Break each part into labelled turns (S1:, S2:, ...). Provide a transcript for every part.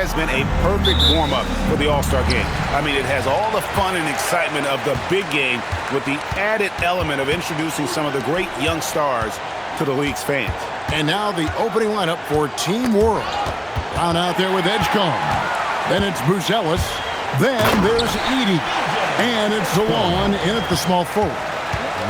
S1: has been a perfect warm-up for the All-Star game. I mean, it has all the fun and excitement of the big game with the added element of introducing some of the great young stars to the league's fans.
S2: And now the opening lineup for Team World. Brown out there with Edgecombe. Then it's Buzelis. Then there's Edey. And it's Zalon in at the small forward.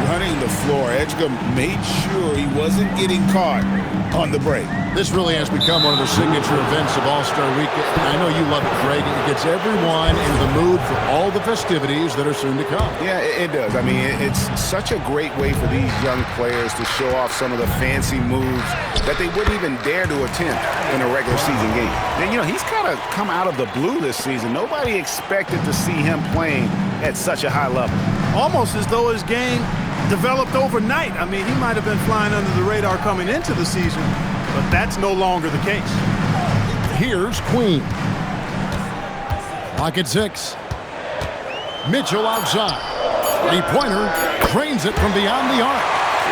S1: Running the floor, Edgecombe made sure he wasn't getting caught on the break.
S2: This really has become one of the signature events of All-Star Weekend. I know you love it, Greg. It gets everyone into the mood for all the festivities that are soon to come.
S1: Yeah, it does. I mean, it's such a great way for these young players to show off some of the fancy moves that they wouldn't even dare to attempt in a regular season game. And, you know, he's kind of come out of the blue this season. Nobody expected to see him playing at such a high level.
S3: Almost as though his game developed overnight. I mean, he might have been flying under the radar coming into the season, but that's no longer the case.
S2: Here's Queen. Clock at 6. Mitchell outside. Three-pointer drains it from beyond the arc.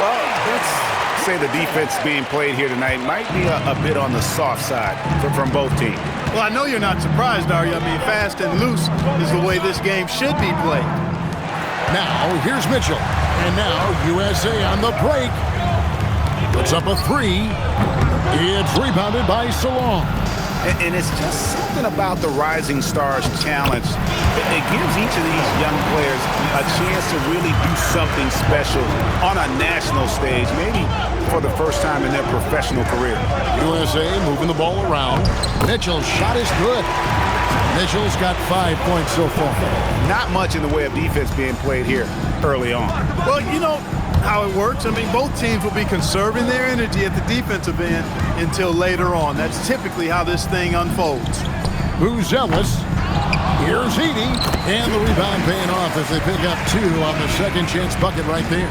S1: Well, let's say the defense being played here tonight might be a bit on the soft side from both teams.
S3: Well, I know you're not surprised, are you? I mean, fast and loose is the way this game should be played.
S2: Now, here's Mitchell. And now, USA on the break. Puts up a three. It's rebounded by Salon.
S1: And it's just something about the Rising Stars Challenge. It gives each of these young players a chance to really do something special on a national stage, maybe for the first time in their professional career.
S2: USA moving the ball around. Mitchell's shot is good. Mitchell's got 5 points so far.
S1: Not much in the way of defense being played here early on.
S3: Well, you know how it works. I mean, both teams will be conserving their energy at the defensive end until later on. That's typically how this thing unfolds.
S2: Buzelis. Here's Edey. And the rebound paying off as they pick up 2 on the second chance bucket right there.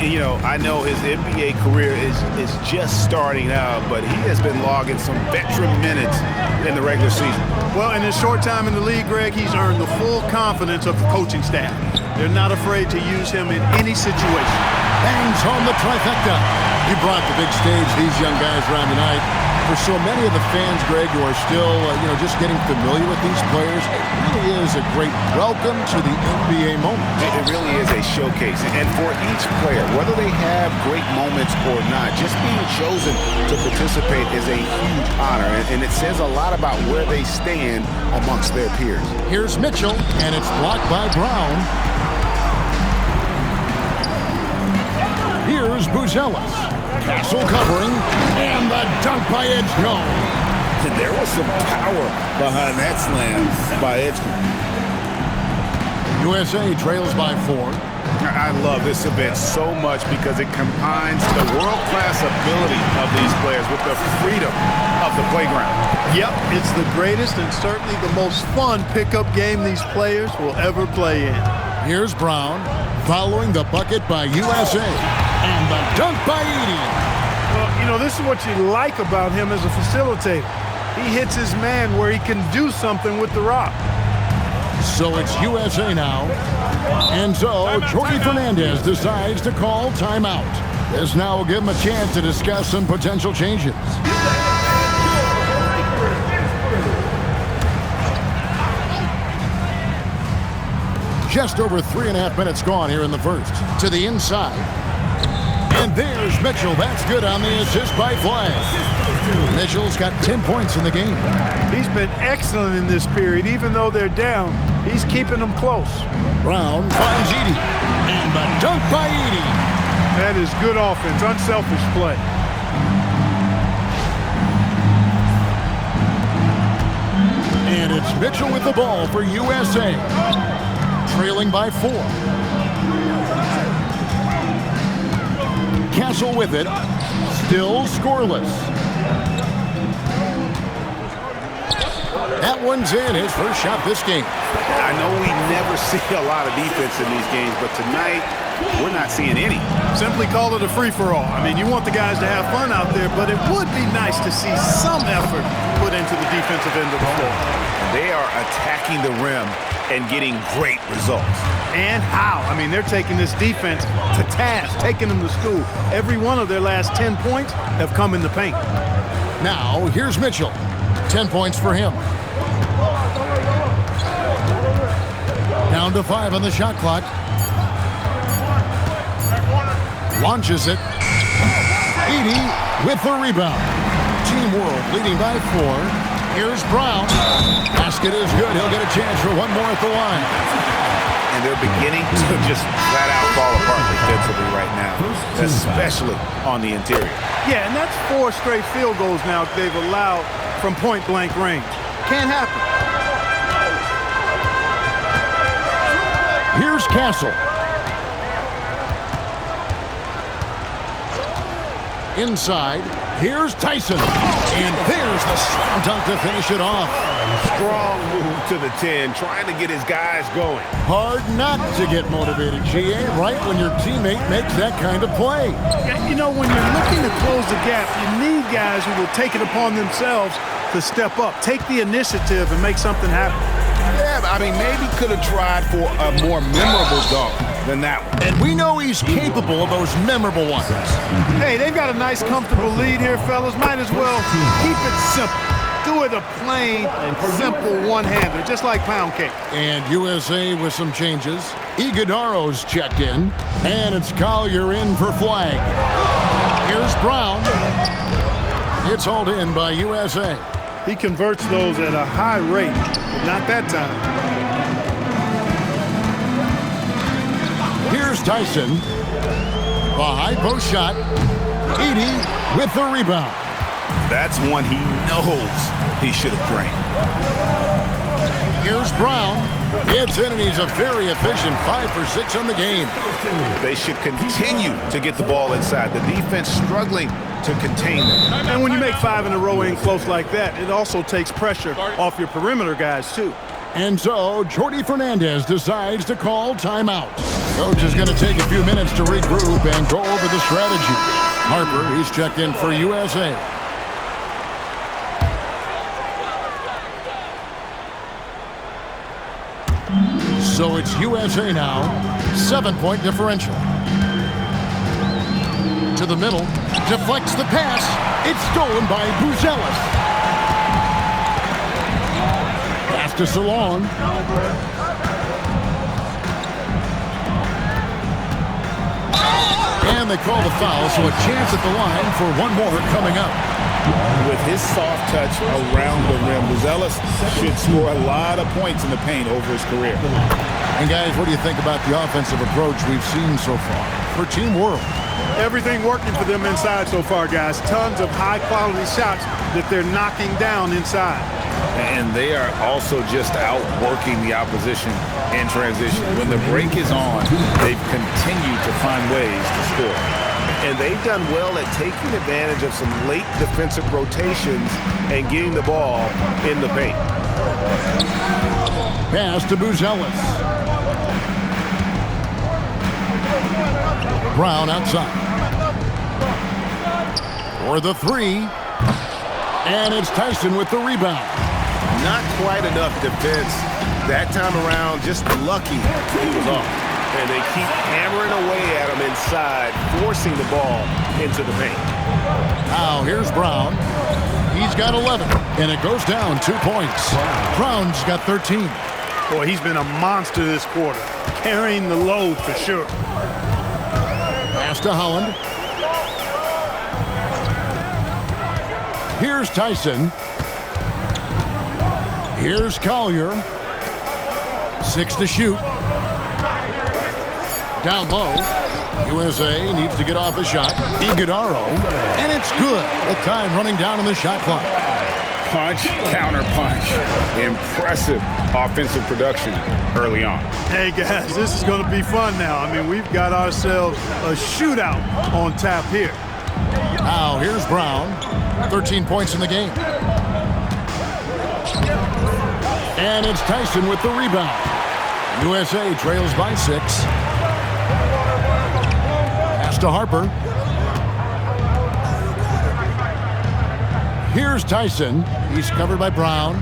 S1: You know, I know his NBA career is just starting out, but he has been logging some veteran minutes in the regular season.
S3: Well, in his short time in the league, Greg, he's earned the full confidence of the coaching staff. They're not afraid to use him in any situation.
S2: Bangs on the trifecta. He brought the big stage these young guys around tonight. For so many of the fans, Greg, who are still, just getting familiar with these players, it really is a great welcome to the NBA moment.
S1: It really is a showcase. And for each player, whether they have great moments or not, just being chosen to participate is a huge honor. And it says a lot about where they stand amongst their peers.
S2: Here's Mitchell, and it's blocked by Brown. Here's Buzelis. Castle covering, and the dunk by Edgecombe.
S1: And there was some power behind that slam by Edgecombe.
S2: USA trails by 4.
S1: I love this event so much because it combines the world-class ability of these players with the freedom of the playground.
S3: Yep, it's the greatest and certainly the most fun pickup game these players will ever play in.
S2: Here's Brown, following the bucket by USA. And the dunk by Edey.
S3: Well, you know, this is what you like about him as a facilitator. He hits his man where he can do something with the rock.
S2: So it's USA now. And so Jorge Fernandez decides to call timeout. This now will give him a chance to discuss some potential changes. Just over 3.5 minutes gone here in the first. To the inside. And there's Mitchell. That's good on the assist by Flag. Mitchell's got 10 points in the game.
S3: He's been excellent in this period. Even though they're down, he's keeping them close.
S2: Brown finds Edey. And the dunk by Edey.
S3: That is good offense, unselfish play.
S2: And it's Mitchell with the ball for USA. Trailing by 4. Castle with it. Still scoreless. That one's in. His first shot this game.
S1: I know we never see a lot of defense in these games, but tonight we're not seeing any.
S3: Simply call it a free-for-all. I mean, you want the guys to have fun out there, but it would be nice to see some effort put into the defensive end of the floor.
S1: They are attacking the rim and getting great results.
S3: And how? I mean, they're taking this defense to task, taking them to school. Every one of their last 10 points have come in the paint.
S2: Now, here's Mitchell. 10 points for him. Down to 5 on the shot clock. Launches it. Edey with the rebound. Team World leading by 4. Here's Brown. Basket is good. He'll get a chance for one more at the line.
S1: And they're beginning to just flat out fall apart defensively right now, especially on the interior.
S3: Yeah, and that's 4 straight field goals now they've allowed from point-blank range. Can't happen.
S2: Here's Castle. Inside, here's Tyson. And there's the slam dunk to finish it off.
S1: Strong move to the 10, trying to get his guys going.
S2: Hard not to get motivated, GA, right when your teammate makes that kind of play.
S3: You know, when you're looking to close the gap, you need guys who will take it upon themselves to step up, take the initiative, and make something happen.
S1: Yeah, but I mean, maybe could have tried for a more memorable dunk than that one.
S2: And we know he's capable of those memorable ones.
S3: Hey, they've got a nice, comfortable lead here, fellas. Might as well keep it simple. Do it a plain and simple one-hander, just like pound cake.
S2: And USA with some changes. Iguodaro's checked in, and it's Collier in for flag. Here's Brown. It's hauled in by USA.
S3: He converts those at a high rate, but not that time.
S2: Here's Tyson. A high post shot. Edey with the rebound.
S1: That's one he knows he should have drained.
S2: Here's Brown. It's in, and he's a very efficient 5 for 6 on the game.
S1: They should continue to get the ball inside. The defense struggling to contain them.
S3: And when you make 5 in a row in close like that, it also takes pressure off your perimeter guys, too.
S2: And so, Jordi Fernandez decides to call timeout. Coach is going to take a few minutes to regroup and go over the strategy. Harper, he's checked in for USA. So it's USA now, 7-point differential. To the middle, deflects the pass. It's stolen by Buzelis. Pass to Salon. And they call the foul, so a chance at the line for one more coming up.
S1: With his soft touch around the rim, Buzelis should score a lot of points in the paint over his career.
S2: And guys, what do you think about the offensive approach we've seen so far for Team World?
S3: Everything working for them inside so far, guys. Tons of high-quality shots that they're knocking down inside.
S1: And they are also just outworking the opposition in transition. When the break is on, they've continued to find ways to score. And they've done well at taking advantage of some late defensive rotations and getting the ball in the paint.
S2: Pass to Buzelis. Brown outside. For the 3. And it's Tyson with the rebound.
S1: Not quite enough defense that time around, just lucky he was off. And they keep hammering away at him inside, forcing the ball into the paint.
S2: Now here's Brown. He's got 11, and it goes down 2 points. Brown's got 13.
S3: Boy, he's been a monster this quarter, carrying the load for sure.
S2: Pass to Holland. Here's Tyson. Here's Collier. 6 to shoot. Down low. USA needs to get off a shot. Iguodaro. And it's good. The time running down on the shot clock.
S1: Punch, counter punch. Impressive offensive production early on.
S3: Hey, guys, this is going to be fun now. I mean, we've got ourselves a shootout on tap here.
S2: Now, here's Brown. 13 points in the game. And it's Tyson with the rebound. USA trails by 6. Pass to Harper. Here's Tyson. He's covered by Brown.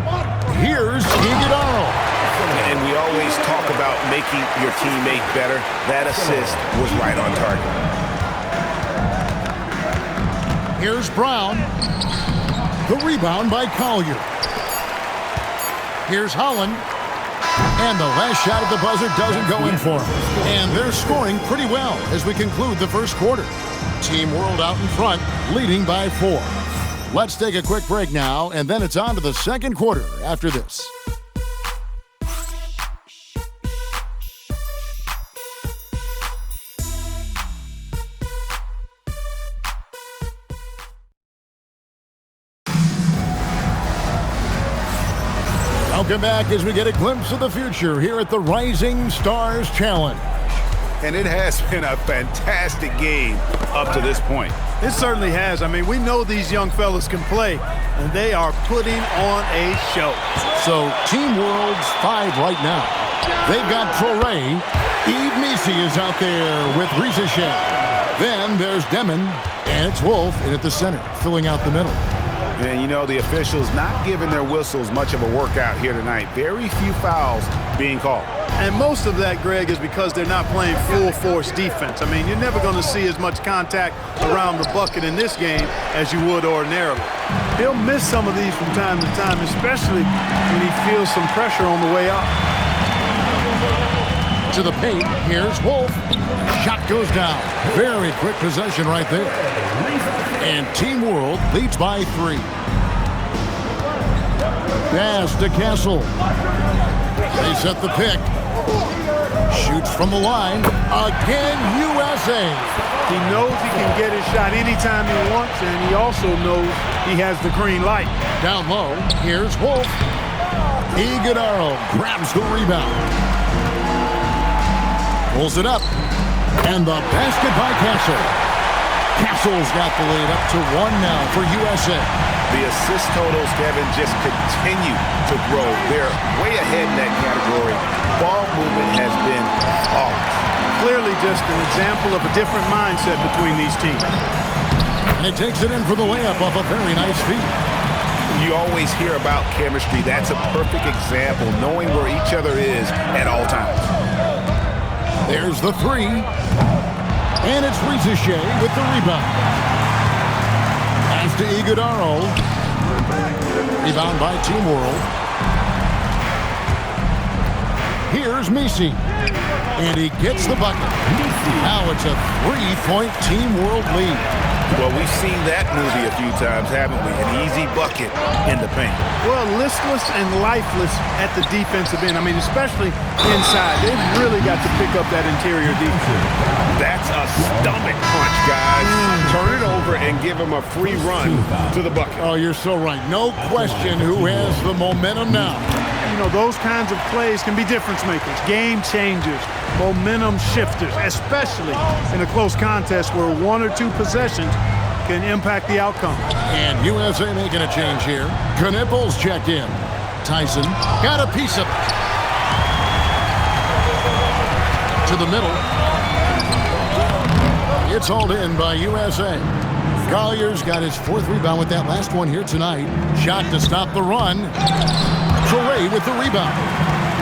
S2: Here's Iguodaro.
S1: And we always talk about making your teammate better. That assist was right on target.
S2: Here's Brown. The rebound by Collier. Here's Holland. And the last shot at the buzzer doesn't go in for him. And they're scoring pretty well as we conclude the first quarter. Team World out in front, leading by 4. Let's take a quick break now, and then it's on to the second quarter after this. Welcome back as we get a glimpse of the future here at the Rising Stars Challenge.
S1: And it has been a fantastic game up to this point.
S3: It certainly has. I mean, we know these young fellas can play, and they are putting on a show.
S2: So, Team World's 5 right now. They've got Traoré. Yves Missi is out there with Rizachet. Then there's Demon, and it's Wolf in at the center, filling out the middle.
S1: And, you know, the officials not giving their whistles much of a workout here tonight. Very few fouls being called.
S3: And most of that, Greg, is because they're not playing full-force defense. I mean, you're never going to see as much contact around the bucket in this game as you would ordinarily. He'll miss some of these from time to time, especially when he feels some pressure on the way up.
S2: To the paint, here's Wolf. Shot goes down. Very quick possession right there. And Team World leads by 3. Pass to Castle. They set the pick. Shoots from the line. Again, USA.
S3: He knows he can get his shot anytime he wants, and he also knows he has the green light.
S2: Down low, here's Wolf. Iguodaro grabs the rebound. Pulls it up. And the basket by Castle. Castle's got the lead up to 1 now for USA.
S1: The assist totals, Kevin, just continue to grow. They're way ahead in that category. Ball movement has been flawless.
S3: Clearly just an example of a different mindset between these teams.
S2: And he takes it in for the layup off a very nice feed.
S1: You always hear about chemistry. That's a perfect example, knowing where each other is at all times.
S2: There's the 3. And it's Rizachet with the rebound. Pass to Iguodaro. Rebound by Team World. Here's Missi. And he gets the bucket. Now it's a 3-point Team World lead.
S1: Well, we've seen that movie a few times, haven't we? An easy bucket in the paint.
S3: Well, listless and lifeless at the defensive end. I mean, especially inside. They've really got to pick up that interior defense.
S1: That's a stomach punch, guys. Turn it over and give him a free run to the bucket.
S2: Oh, you're so right. No question who has the momentum now.
S3: You know, those kinds of plays can be difference makers, game changers, momentum shifters, especially in a close contest where 1 or 2 possessions can impact the outcome.
S2: And USA making a change here. Knipples checked in. Tyson got a piece of it. To the middle. It's hauled in by USA. Collier's got his 4th rebound with that last one here tonight. Shot to stop the run. Traoré with the rebound.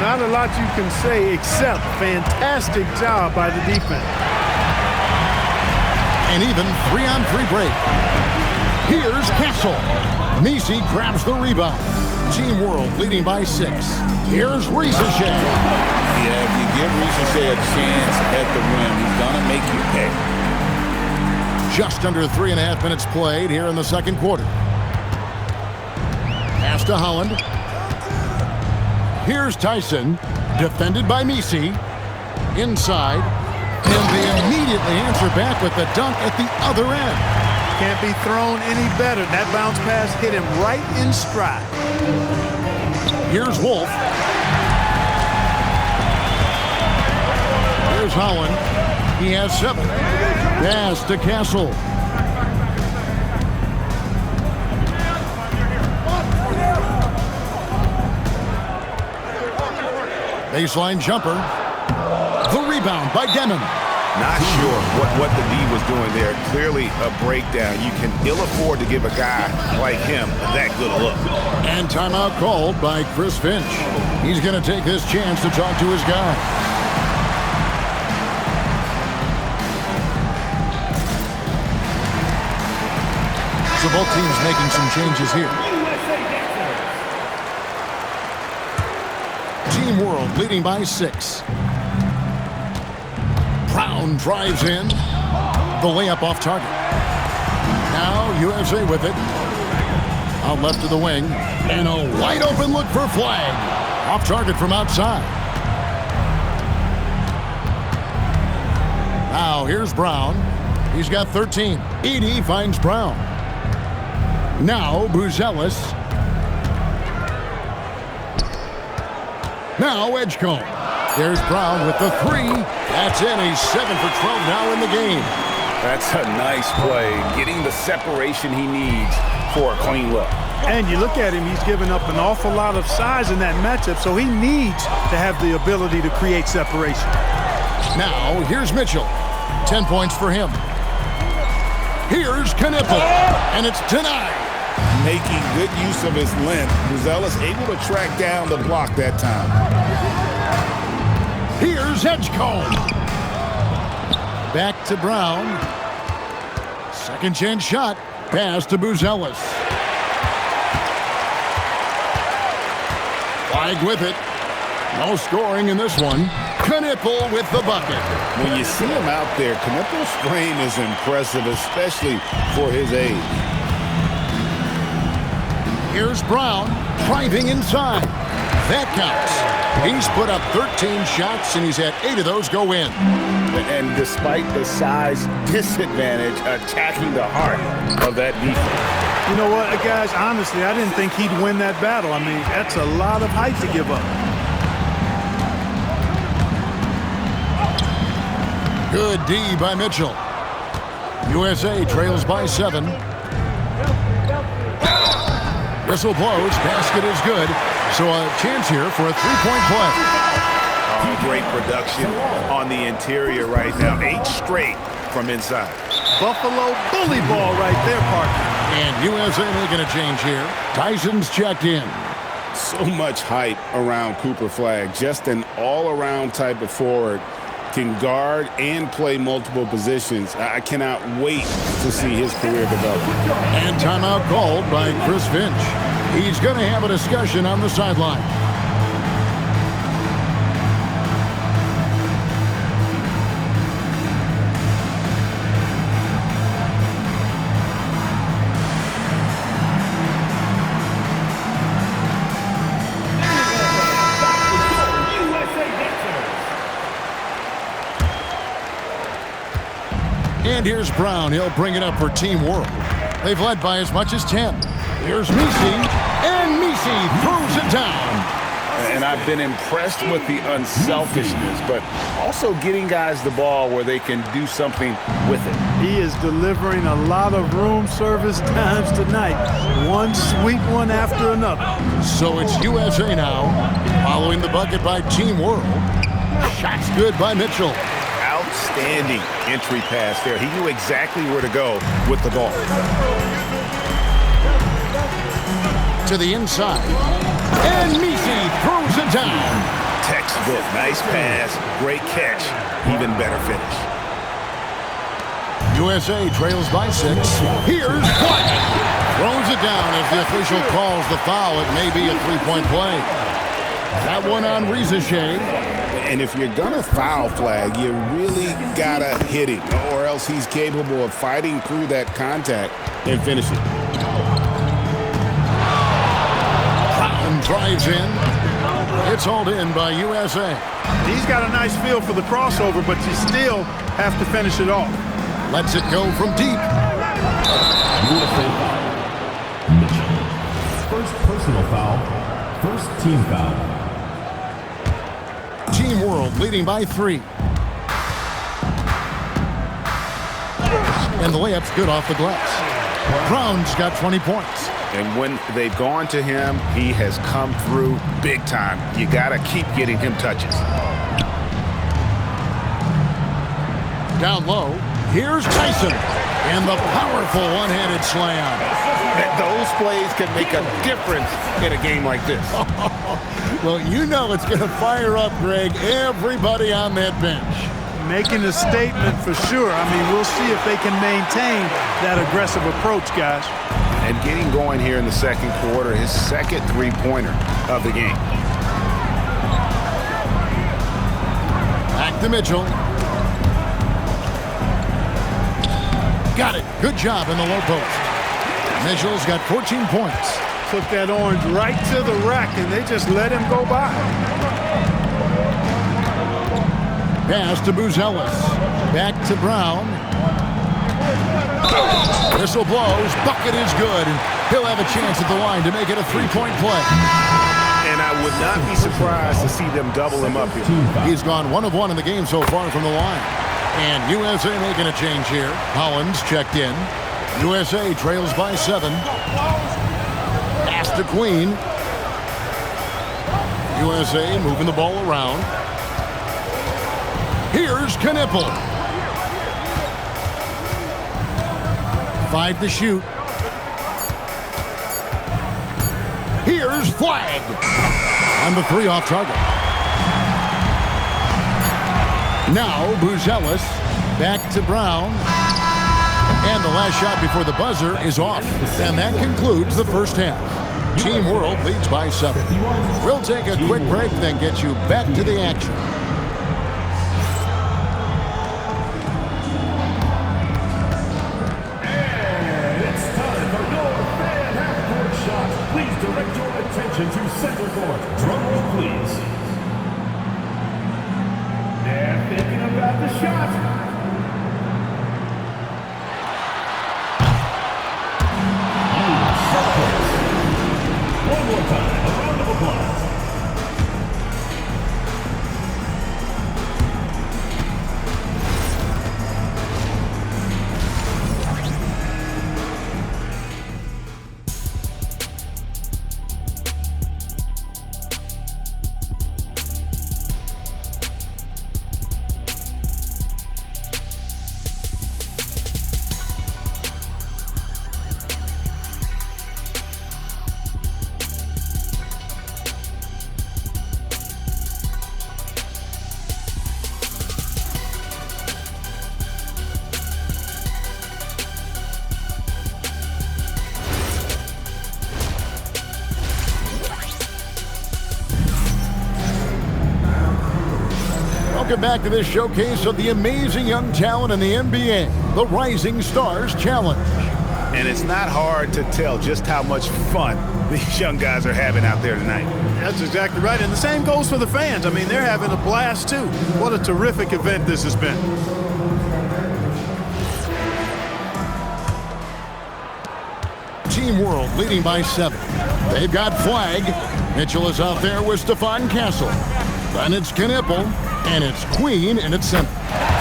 S3: Not a lot you can say except fantastic job by the defense.
S2: And even 3-on-3 break. Here's Castle. Missi grabs the rebound. Team World leading by 6. Here's Rizachet.
S4: Yeah, if you give Rizachet a chance at the rim, he's going to make you pay.
S2: Just under 3.5 minutes played here in the second quarter. Pass to Holland. Here's Tyson, defended by Missi. Inside, and they immediately answer back with the dunk at the other end.
S3: Can't be thrown any better. That bounce pass hit him right in stride.
S2: Here's Wolf. Here's Holland. He has 7. Pass to Castle. Baseline jumper. The rebound by Demon.
S1: Not sure what the D was doing there. Clearly a breakdown. You can ill afford to give a guy like him that good a look.
S2: And timeout called by Chris Finch. He's going to take this chance to talk to his guy. So So both teams making some changes here. Team World leading by 6. Brown drives in. The layup off target. Now USA with it. Out left to the wing. And a wide open look for Flag. Off target from outside. Now here's Brown. He's got 13. Edey finds Brown. Now Buzelis. Now Edgecombe. There's Brown with the 3. That's in. He's 7 for 12 now in the game.
S1: That's a nice play, getting the separation he needs for a clean look.
S3: And you look at him, he's given up an awful lot of size in that matchup, so he needs to have the ability to create separation.
S2: Now, here's Mitchell. 10 points for him. Here's Knipple, and it's denied.
S4: Making good use of his length, Buzelis able to track down the block that time.
S2: Here's Edgecombe. Back to Brown. Second chance shot. Pass to Buzelis. Flag with it. No scoring in this one. Knipple with the bucket.
S4: When you see him out there, Knipple's frame is impressive, especially for his age.
S2: Here's Brown driving inside. That counts. He's put up 13 shots, and he's had 8 of those go in.
S1: And despite the size disadvantage, attacking the heart of that defense.
S3: You know what, guys, honestly, I didn't think he'd win that battle. I mean, that's a lot of height to give up.
S2: Good D by Mitchell. USA trails by 7. Whistle blows. Basket is good. So a chance here for a three-point play.
S1: Great production on the interior right now. 8 straight from inside.
S3: Buffalo bully ball right there, partner.
S2: And USA making a change here. Tyson's checked in.
S4: So much hype around Cooper Flag. Just an all-around type of forward. Can guard and play multiple positions. I cannot wait to see his career develop.
S2: And timeout called by Chris Finch. He's going to have a discussion on the sideline. And here's Brown. He'll bring it up for Team World. They've led by as much as 10. Here's Messi, and Messi throws it down.
S1: And I've been impressed with the unselfishness, but also getting guys the ball where they can do something with it.
S3: He is delivering a lot of room service times tonight. One sweet one after another.
S2: So it's USA now, following the bucket by Team World. Shots good by Mitchell.
S1: Outstanding entry pass there. He knew exactly where to go with the ball.
S2: To the inside. And Messi throws it down.
S1: Textbook. Nice pass. Great catch. Even better finish.
S2: USA trails by 6. Here's Flag. Throws it down as the official calls the foul. It may be a three-point play. That one on Rizachet.
S4: And if you're going to foul Flag, you really got to hit him, or else he's capable of fighting through that contact and finishing.
S2: Brown drives in. It's hauled in by USA.
S3: He's got a nice feel for the crossover, but you still have to finish it off.
S2: Lets it go from deep.
S5: Beautiful. Mitchell. First personal foul. First team foul.
S2: Team World leading by 3. And the layup's good off the glass. Brown's got 20 points.
S1: And when they've gone to him, he has come through big time. You got to keep getting him touches.
S2: Down low, here's Tyson. And the powerful one-handed slam.
S1: Those plays can make a difference in a game like this.
S2: Well, you know it's going to fire up, Greg, everybody on that bench.
S3: making a statement for sure. I mean, we'll see if they can maintain that aggressive approach, guys.
S1: And getting going here in the second quarter, his second three-pointer of the game.
S2: Back to Mitchell. Got it. Good job in the low post. Mitchell's got 14 points.
S3: Took that orange right to the rack, and they just let him go by.
S2: Pass to Buzelis. Back to Brown. Whistle blows. Bucket is good. And he'll have a chance at the line to make it a three-point play.
S1: And I would not be surprised to see them double him up here.
S2: He's gone 1 of 1 in the game so far from the line. And USA making a change here. Hollins checked in. USA trails by 7. Pass to Queen. USA moving the ball around. Here's Knipple. 5 to shoot. Here's Flag. On the 3 off target. Now Buzelis. Back to Brown. And the last shot before the buzzer is off. And that concludes the first half. Team World leads by 7. We'll take a quick break, then get you back to the action.
S5: And it's time for your fan half-court shot. Please direct your attention to center court. Drum roll, please. They're thinking about the shot. One more time, a round of applause.
S2: Welcome back to this showcase of the amazing young talent in the NBA, the Rising Stars Challenge.
S1: And it's not hard to tell just how much fun these young guys are having out there tonight.
S3: That's exactly right. And the same goes for the fans. I mean, they're having a blast, too. What a terrific event this has been.
S2: Team World leading by 7. They've got Flag. Mitchell is out there with Stephon Castle. Then it's Knipple, and it's Queen in its center.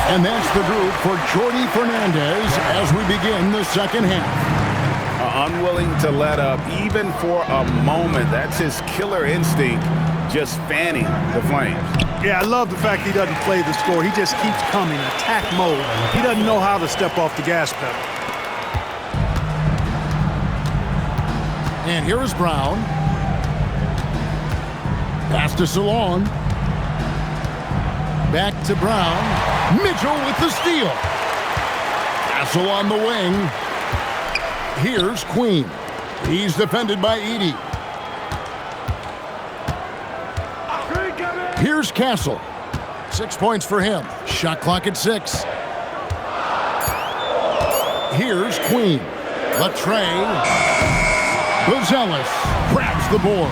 S2: And that's the group for Jordi Fernandez as we begin the second half.
S1: Unwilling to let up even for a moment. That's his killer instinct, just fanning the flames.
S3: Yeah, I love the fact he doesn't play the score. He just keeps coming, attack mode. He doesn't know how to step off the gas pedal.
S2: And here is Brown. Pass to Salon. Back to Brown. Mitchell with the steal. Castle on the wing. Here's Queen. He's defended by Edey. Here's Castle. 6 points for him. Shot clock at 6. Here's Queen. Latrey. Buzelis grabs the board.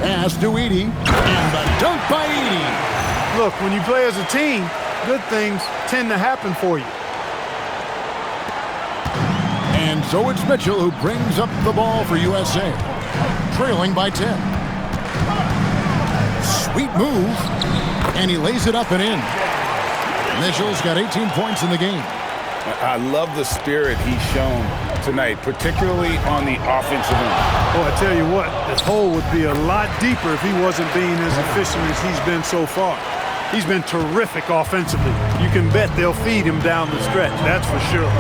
S2: Pass to Edey. And the dunk by Edey.
S3: Look, when you play as a team, good things tend to happen for you.
S2: And so it's Mitchell who brings up the ball for USA. Trailing by 10. Sweet move. And he lays it up and in. Mitchell's got 18 points in the game.
S1: I love the spirit he's shown tonight, particularly on the offensive end.
S3: Boy, I tell you what, this hole would be a lot deeper if he wasn't being as efficient as he's been so far. He's been terrific offensively. You can bet they'll feed him down the stretch, that's for sure.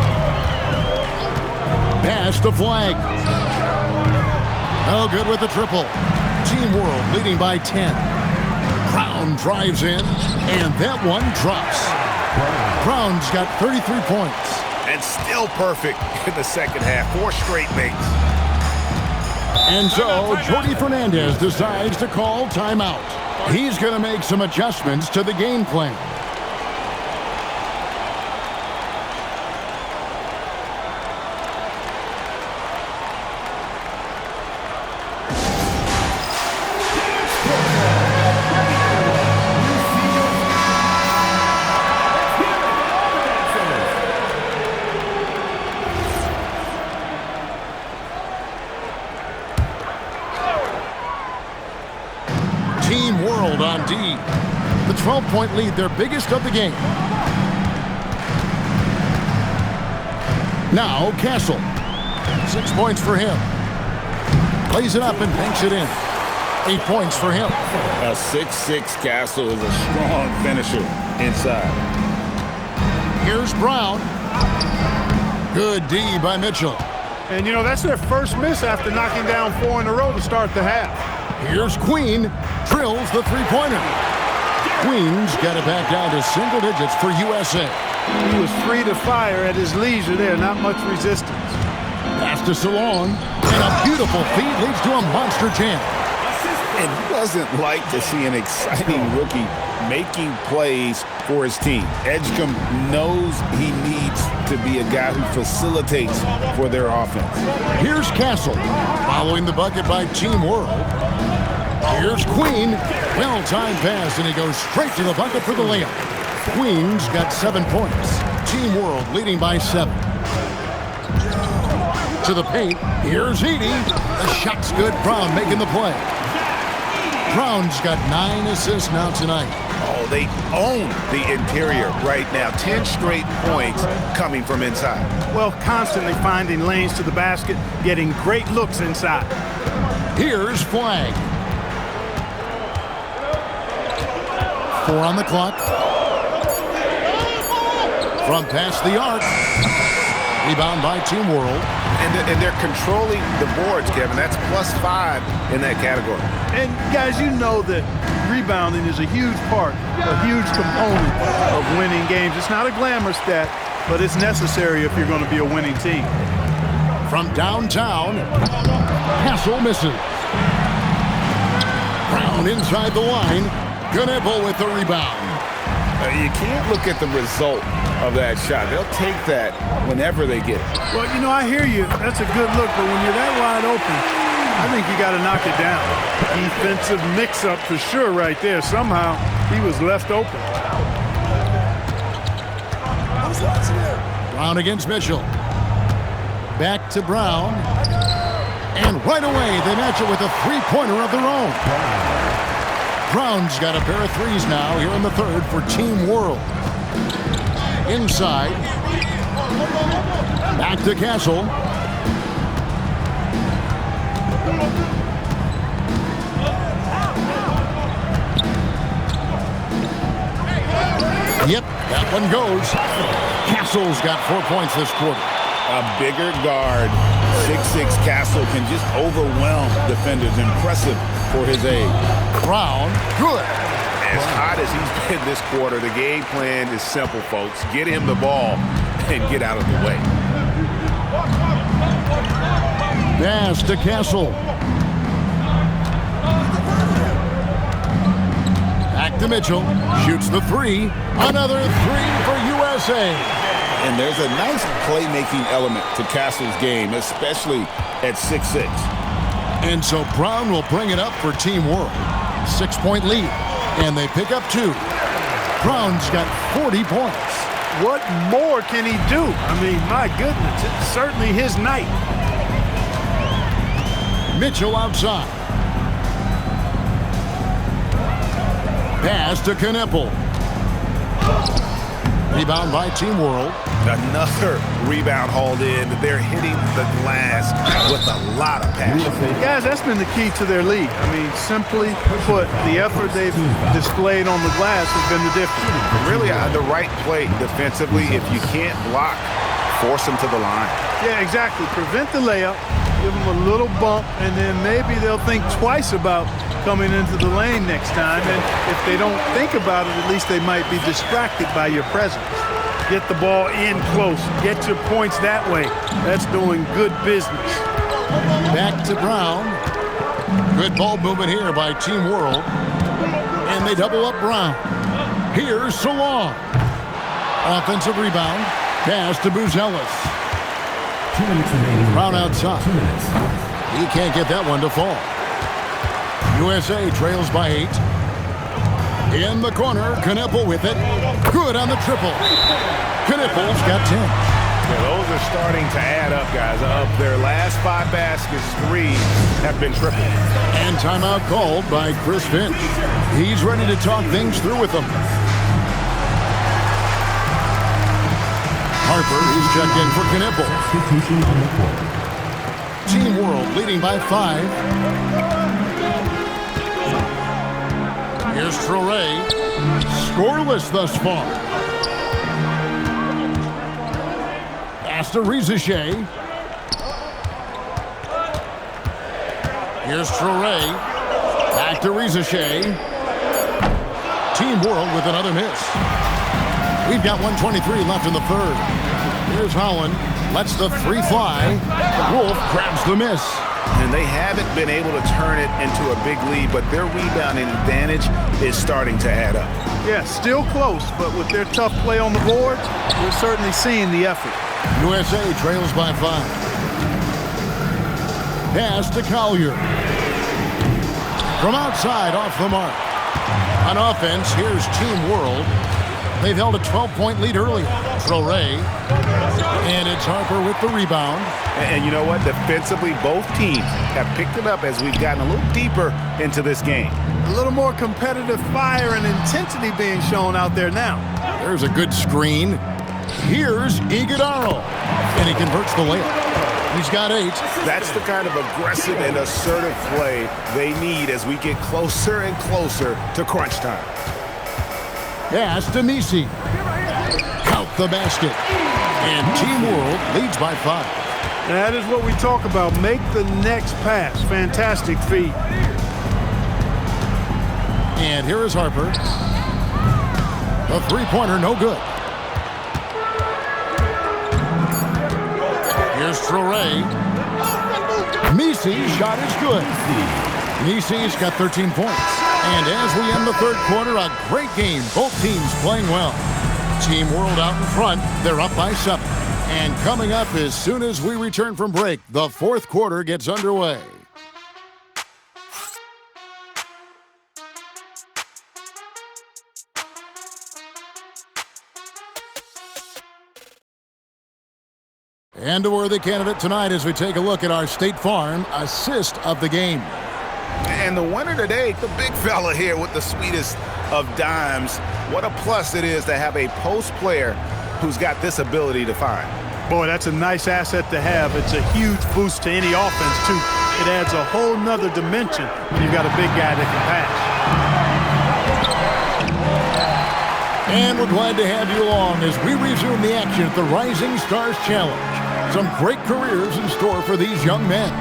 S2: Pass to Flag. Oh, good with the triple. Team World leading by 10. Brown drives in, and that one drops. Brown's got 33 points.
S1: And still perfect in the second half. 4 straight makes.
S2: And so, Jordi Fernandez decides to call timeout. He's going to make some adjustments to the game plan. Team World on D. The 12-point lead, their biggest of the game. Now Castle. 6 points for him. Plays it up and banks it in. 8 points for him.
S4: A 6'6" Castle is a strong finisher inside.
S2: Here's Brown. Good D by Mitchell.
S3: And, you know, that's their first miss after knocking down 4 in a row to start the half.
S2: Here's Queen. Drills the three-pointer. Queen's got it back down to single digits for USA.
S3: He was free to fire at his leisure there, not much resistance.
S2: Pass to Salon, and a beautiful feed leads to a monster jam.
S4: And who doesn't like to see an exciting rookie making plays for his team? Edgecombe knows he needs to be a guy who facilitates for their offense.
S2: Here's Castle, following the bucket by Team World. Here's Queen. Well-timed pass, and he goes straight to the bucket for the layup. Queen's got 7 points. Team World leading by 7. To the paint. Here's Edey. The shot's good. Brown making the play. Brown's got 9 assists now tonight.
S1: Oh, they own the interior right now. 10 straight points coming from inside.
S3: Well, constantly finding lanes to the basket, getting great looks inside.
S2: Here's Flag. 4 on the clock. From past the arc. Rebound by Team World.
S1: And they're controlling the boards, Kevin. That's +5 in that category.
S3: And, guys, you know that rebounding is a huge part, a huge component of winning games. It's not a glamour stat, but it's necessary if you're going to be a winning team.
S2: From downtown, Castle misses. Brown inside the line. Knueppel with the rebound.
S4: You can't look at the result of that shot. They'll take that whenever they get it.
S3: Well, you know, I hear you. That's a good look, but when you're that wide open, I think you got to knock it down. Defensive mix-up for sure right there. Somehow, he was left open.
S2: Brown against Mitchell. Back to Brown. And right away, they match it with a three-pointer of their own. Brown's got a pair of threes now here in the third for Team World. Inside. Back to Castle. Yep, that one goes. Castle's got 4 points this quarter.
S4: A bigger guard, 6'6" Castle can just overwhelm defenders. Impressive for his age.
S2: Brown, good.
S1: As hot as he's been this quarter, the game plan is simple, folks. Get him the ball and get out of the way.
S2: Pass to Castle. Back to Mitchell. Shoots the three. Another three for USA.
S4: And there's a nice playmaking element to Castle's game, especially at 6'6".
S2: And so Brown will bring it up for Team World. 6-point lead. And they pick up 2. Brown's got 40 points.
S3: What more can he do? I mean, my goodness, it's certainly his night.
S2: Mitchell outside. Pass to Knueppel. Rebound by Team World.
S1: Another rebound hauled in. They're hitting the glass with a lot of passion.
S3: Guys, that's been the key to their lead. I mean, simply put, the effort they've displayed on the glass has been the difference.
S1: Really, the right play defensively. If you can't block, force them to the line.
S3: Yeah, exactly. Prevent the layup, give them a little bump, and then maybe they'll think twice about coming into the lane next time. And if they don't think about it, at least they might be distracted by your presence. Get the ball in close. Get your points that way. That's doing good business.
S2: Back to Brown. Good ball movement here by Team World. And they double up Brown. Here's Salon. Offensive rebound. Pass to Buzelis.
S5: 2 minutes remaining.
S2: Brown outside.
S5: 2 minutes.
S2: He can't get that one to fall. USA trails by 8. In the corner, Knueppel with it. Good on the triple. Knueppel's got 10.
S1: Yeah, those are starting to add up, guys. Of their last 5 baskets, 3 have been tripled.
S2: And timeout called by Chris Finch. He's ready to talk things through with them. Harper is checked in for Knueppel.
S5: Substitution on the court.
S2: Team World leading by 5. Here's Traoré. Scoreless thus far. Pass to Rizache. Here's Traoré. Back to Rizache. Team World with another miss. We've got 1:23 left in the third. Here's Holland. Lets the 3 fly. Wolf grabs the miss.
S1: And they haven't been able to turn it into a big lead, but their rebounding advantage is starting to add up.
S3: Yeah, still close, but with their tough play on the boards, we're certainly seeing the effort.
S2: USA trails by 5. Pass to Collier. From outside, off the mark. On offense, here's Team World. They've held a 12-point lead earlier. Traoré. And it's Harper with the rebound.
S1: And you know what? Defensively, both teams have picked it up as we've gotten a little deeper into this game.
S3: A little more competitive fire and intensity being shown out there now.
S2: There's a good screen. Here's Iguodala. And he converts the layup. He's got 8.
S1: That's the kind of aggressive and assertive play they need as we get closer and closer to crunch time.
S2: Pass to Misi. Count the basket. And Team World leads by 5.
S3: That is what we talk about. Make the next pass. Fantastic feed.
S2: And here is Harper. A 3-pointer, no good. Here's Traoré. Misi's shot is good. Misi's got 13 points. And as we end the third quarter, a great game. Both teams playing well. Team World out in front. They're up by 7. And coming up as soon as we return from break, the fourth quarter gets underway. And a worthy candidate tonight as we take a look at our State Farm assist of the game.
S1: And the winner today, the big fella here with the sweetest of dimes. What a plus it is to have a post player who's got this ability to find.
S3: Boy, that's a nice asset to have. It's a huge boost to any offense, too. It adds a whole nother dimension when you've got a big guy that can pass.
S2: And we're glad to have you along as we resume the action at the Rising Stars Challenge. Some great careers in store for these young men.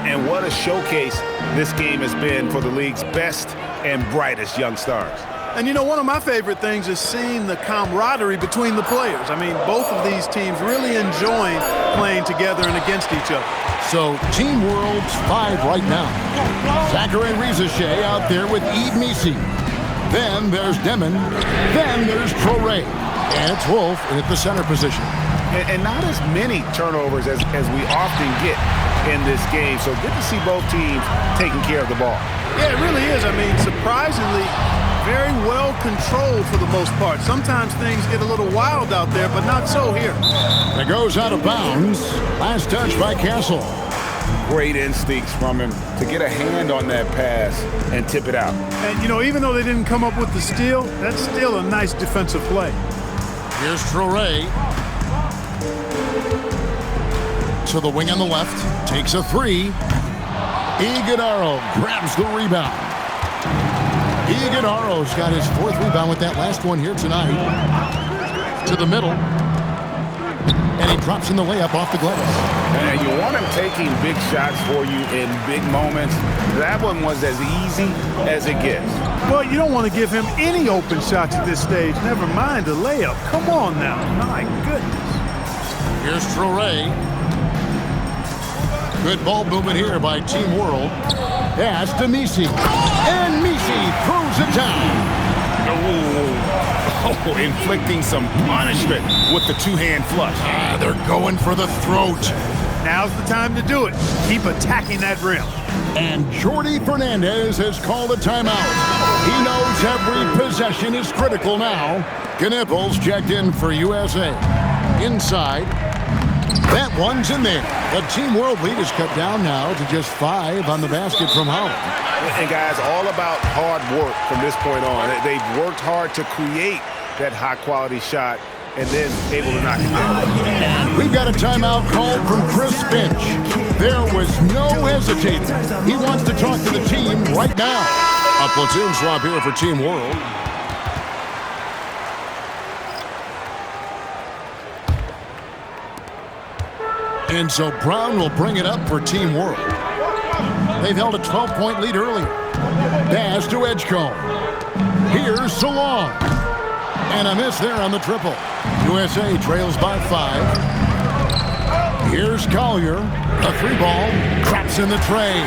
S1: And what a showcase this game has been for the league's best and brightest young stars.
S3: And, you know, one of my favorite things is seeing the camaraderie between the players. I mean, both of these teams really enjoying playing together and against each other.
S2: So, Team World's 5 right now. Zachary Rizache out there with Yves Missi. Then there's Demon. Then there's Traoré. And it's Wolf at the center position.
S1: And not as many turnovers as we often get in this game. So good to see both teams taking care of the ball.
S3: Yeah, it really is. I mean, surprisingly, very well controlled for the most part. Sometimes things get a little wild out there, but not so here.
S2: It goes out of bounds. Last touch by Castle.
S1: Great instincts from him to get a hand on that pass and tip it out.
S3: And, you know, even though they didn't come up with the steal, that's still a nice defensive play.
S2: Here's Traoré. To the wing on the left. Takes a 3. Iguodala grabs the rebound. Iguodala's got his 4th rebound with that last one here tonight. To the middle. And he drops in the layup off the glass.
S1: And you want him taking big shots for you in big moments. That one was as easy as it gets.
S3: Well, you don't want to give him any open shots at this stage. Never mind a layup. Come on now. My goodness.
S2: Here's Traore. Good ball movement here by Team World. Pass to Messi. And Messi throws it down.
S1: Oh, inflicting some punishment with the two-hand flush.
S2: They're going for the throat.
S3: Now's the time to do it. Keep attacking that rim.
S2: And Jordi Fernandez has called a timeout. He knows every possession is critical now. Knipples checked in for USA. Inside. That one's in there. The Team World lead is cut down now to just 5 on the basket from Holland.
S1: And guys, all about hard work from this point on. They've worked hard to create that high-quality shot and then able to knock it down.
S2: We've got a timeout called from Chris Finch. There was no hesitating. He wants to talk to the team right now. A platoon swap here for Team World. And so Brown will bring it up for Team World. They've held a 12-point lead earlier. Pass to Edgecombe. Here's Salon. And a miss there on the triple. USA trails by 5. Here's Collier. A 3-ball. Traps in the tray.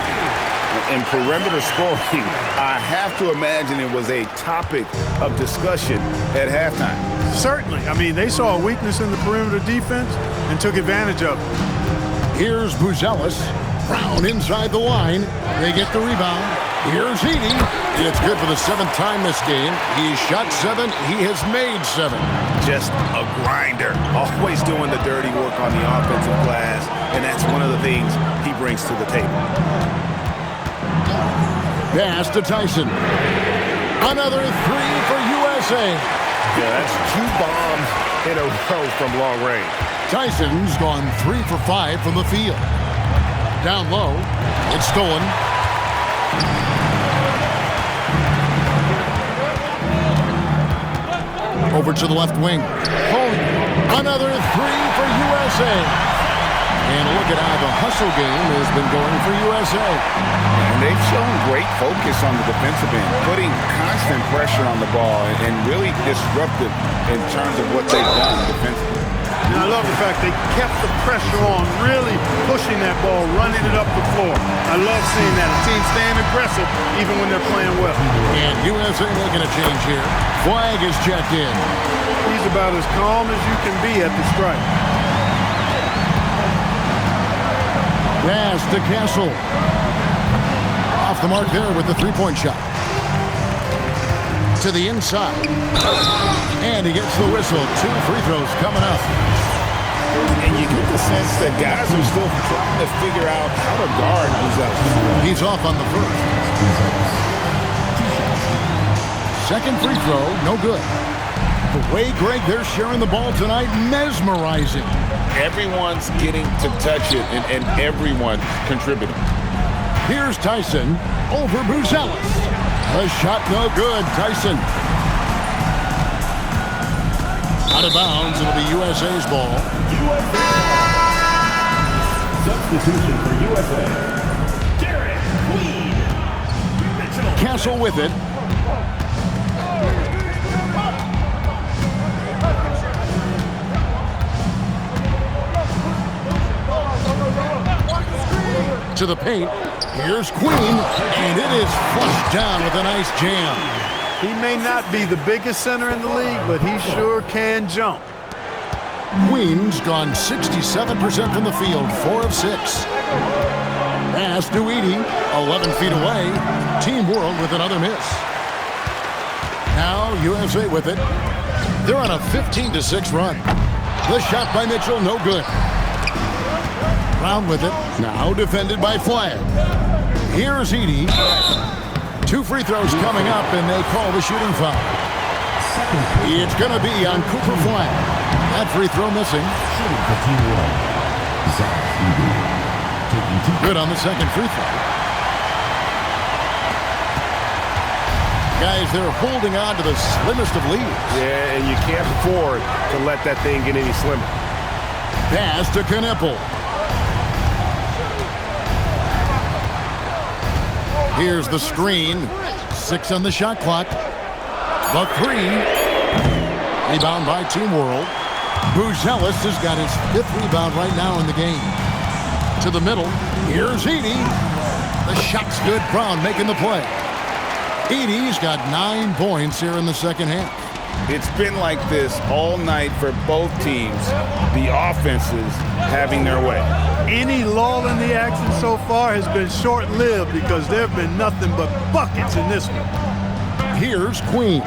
S1: In perimeter scoring, I have to imagine it was a topic of discussion at halftime.
S3: Certainly. I mean, they saw a weakness in the perimeter defense and took advantage of it.
S2: Here's Buzelis. Brown inside the line. They get the rebound. Here's Edey. It's good for the 7th time this game. He shot 7. He has made 7.
S1: Just a grinder. Always doing the dirty work on the offensive glass, and that's one of the things he brings to the table.
S2: Pass to Tyson. Another 3 for USA.
S1: Yeah, that's 2 bombs in a row from long range.
S2: Tyson's gone 3 for 5 from the field. Down low. It's stolen. Over to the left wing. Another 3 for USA. And look at how the hustle game has been going for USA.
S1: And they've shown great focus on the defensive end, putting constant pressure on the ball and really disruptive in terms of what they've done defensively.
S3: And I love the fact they kept the pressure on, really pushing that ball, running it up the floor. I love seeing that. A team staying aggressive even when they're playing well.
S2: And USA making a change here. Flag is checked in.
S3: He's about as calm as you can be at the strike.
S2: Pass to Castle. Off the mark there with the 3-point shot. To the inside. And he gets the whistle. 2 free throws coming up.
S1: And you get the sense that guys are still trying to figure out how to guard Buzelis.
S2: He's off on the first. Second free throw, no good. The way, Greg, they're sharing the ball tonight, mesmerizing.
S1: Everyone's getting to touch it, and everyone contributing.
S2: Here's Tyson over Buzelis. A shot no good, Tyson. Out of bounds, it'll be USA's ball.
S5: Substitution for USA. Derek Queen.
S2: Castle with it. To the paint. Here's Queen, and it is flushed down with a nice jam.
S3: He may not be the biggest center in the league, but he sure can jump.
S2: Queen's gone 67% from the field, 4 of 6. Pass to Edey, 11 feet away. Team World with another miss. Now USA with it. They're on a 15-6 run. The shot by Mitchell, no good. Brown with it. Now defended by Flag. Here's Edey. 2 free throws coming up, and they call the shooting foul. It's going to be on Cooper Flag. That free throw missing. Good on the second free throw. Guys, they're holding on to the slimmest of leads.
S1: Yeah, and you can't afford to let that thing get any slimmer.
S2: Pass to Knipple. Here's the screen. 6 on the shot clock. The 3. Rebound by Team World. Buzelis has got his 5th rebound right now in the game. To the middle. Here's Edey. The shot's good. Brown making the play. Edey's got 9 points here in the second half.
S4: It's been like this all night for both teams. The offenses having their way.
S3: Any lull in the action so far has been short-lived because there have been nothing but buckets in this one.
S2: Here's Queen.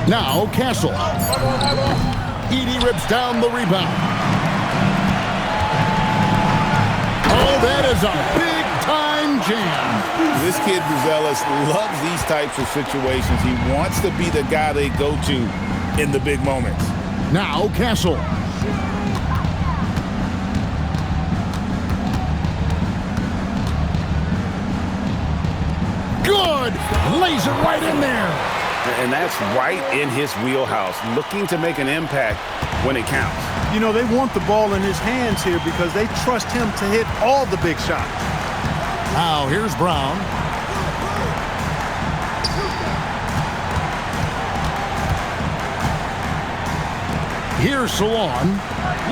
S2: Now Castle. Edey rips down the rebound. Oh, that is a big-time jam.
S4: This kid Buzelis loves these types of situations. He wants to be the guy they go to in the big moments.
S2: Now Castle. Good. Lays it right in there.
S1: And that's right in his wheelhouse, looking to make an impact when it counts.
S3: You know, they want the ball in his hands here because they trust him to hit all the big shots.
S2: Now here's Brown. Here's Salon.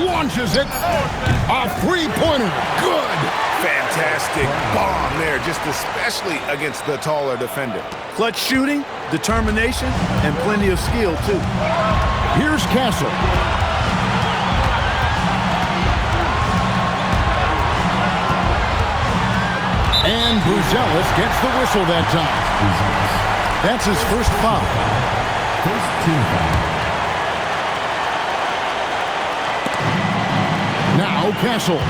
S2: Launches it. A three-pointer. Good.
S1: Fantastic bomb there, just especially against the taller defender.
S3: Clutch shooting, determination, and plenty of skill, too.
S2: Here's Castle. And Buzelis gets the whistle that time. That's his first foul.
S5: First team foul.
S2: Now Castle.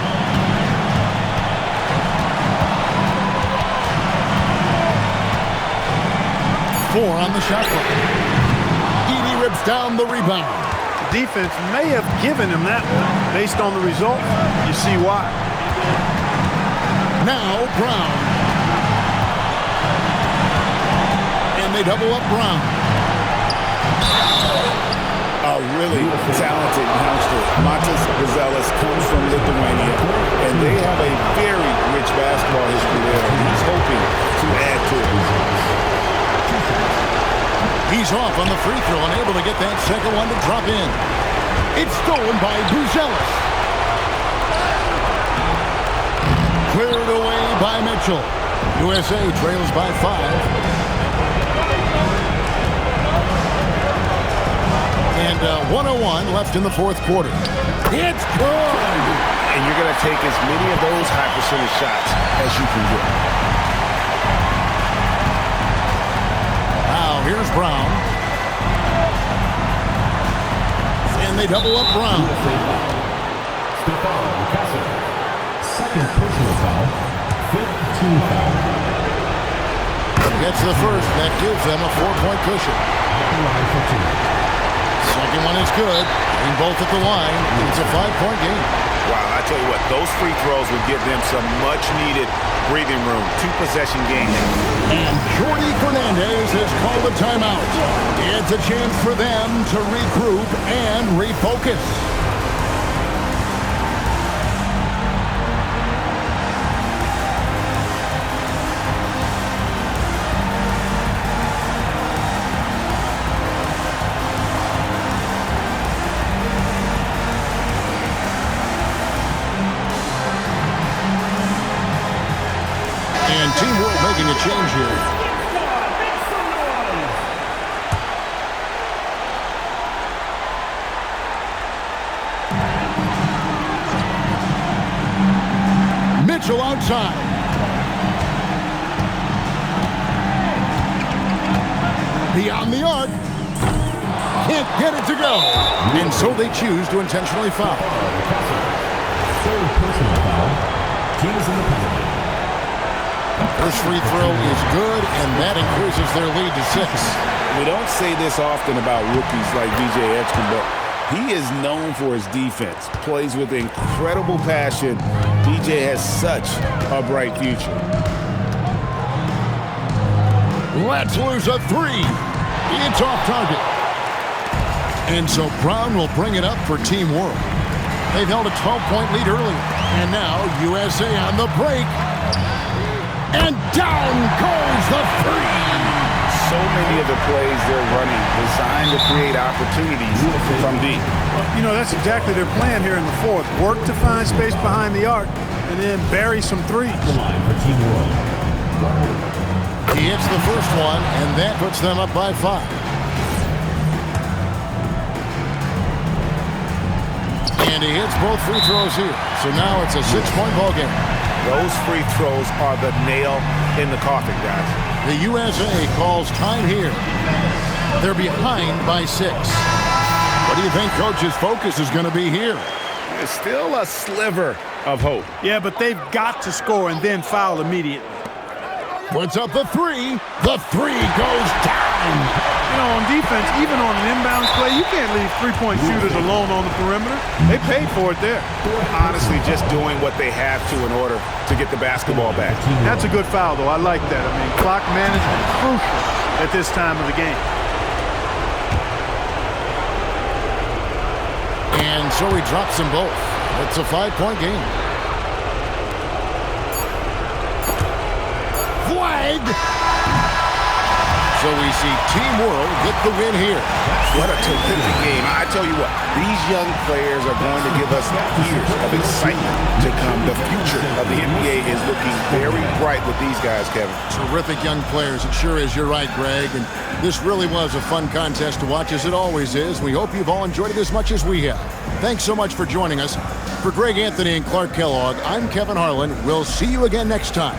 S2: Four on the shot clock. Edey rips down the rebound.
S3: Defense may have given him that one. Based on the result, you see why.
S2: Now Brown. And they double up Brown.
S4: A really talented youngster. Matas Buzelis comes from Lithuania, and they have a very rich basketball history there. He's hoping to add to it.
S2: He's off on the free throw and able to get that second one to drop in. It's stolen by Buzelis. Cleared away by Mitchell. USA trails by 5. And 1:01 left in the fourth quarter. It's good!
S1: And you're going to take as many of those high percentage shots as you can get.
S2: Now here's Brown. And they double up Brown.
S5: Stephon Castle. Second personal foul. Fifth team foul.
S2: Gets the first. That gives them a 4-point cushion. Second one is good. Getting both at the line. It's a 5-point game.
S1: Wow, I tell you what, those free throws will give them some much-needed breathing room. 2-possession game.
S2: And Jordi Fernandez has called a timeout. It's a chance for them to regroup and refocus. And Team World making a change here. Mitchell outside. Beyond the arc. Can't get it to go. And so they choose to intentionally foul.
S5: Third personal foul. Kings in the penalty.
S2: First free throw is good, and that increases their lead to 6.
S4: We don't say this often about rookies like DJ Edgecombe, but he is known for his defense. Plays with incredible passion. DJ has such a bright future.
S2: Let's lose a 3. It's off target. And so Brown will bring it up for Team World. They've held a 12-point lead earlier. And now USA on the break. And down goes the three.
S1: So many of the plays they're running designed to create opportunities from deep.
S3: You know, that's exactly their plan here in the fourth. Work to find space behind the arc and then bury some threes.
S5: The line for Team World.
S2: He hits the first one, and that puts them up by 5. And he hits both free throws here. So now it's a 6-point ball game.
S1: Those free throws are the nail in the coffin, guys.
S2: The USA calls time here. They're behind by 6. What do you think Coach's focus is going to be here?
S1: There's still a sliver of hope.
S3: Yeah, but they've got to score and then foul immediately.
S2: Puts up the 3. The 3 goes down.
S3: You know, on defense, even on an inbounds play, you can't leave three-point shooters alone on the perimeter. They paid for it there.
S1: Honestly, just doing what they have to in order to get the basketball back.
S3: That's a good foul, though. I like that. I mean, clock management crucial at this time of the game.
S2: And so he drops them both. It's a 5-point game. Flag! So we see Team World get the win here.
S1: What a terrific game. I tell you what, these young players are going to give us years of excitement to come. The future of the NBA is looking very bright with these guys, Kevin.
S2: Terrific young players. It sure is. You're right, Greg. And this really was a fun contest to watch, as it always is. We hope you've all enjoyed it as much as we have. Thanks so much for joining us. For Greg Anthony and Clark Kellogg, I'm Kevin Harlan. We'll see you again next time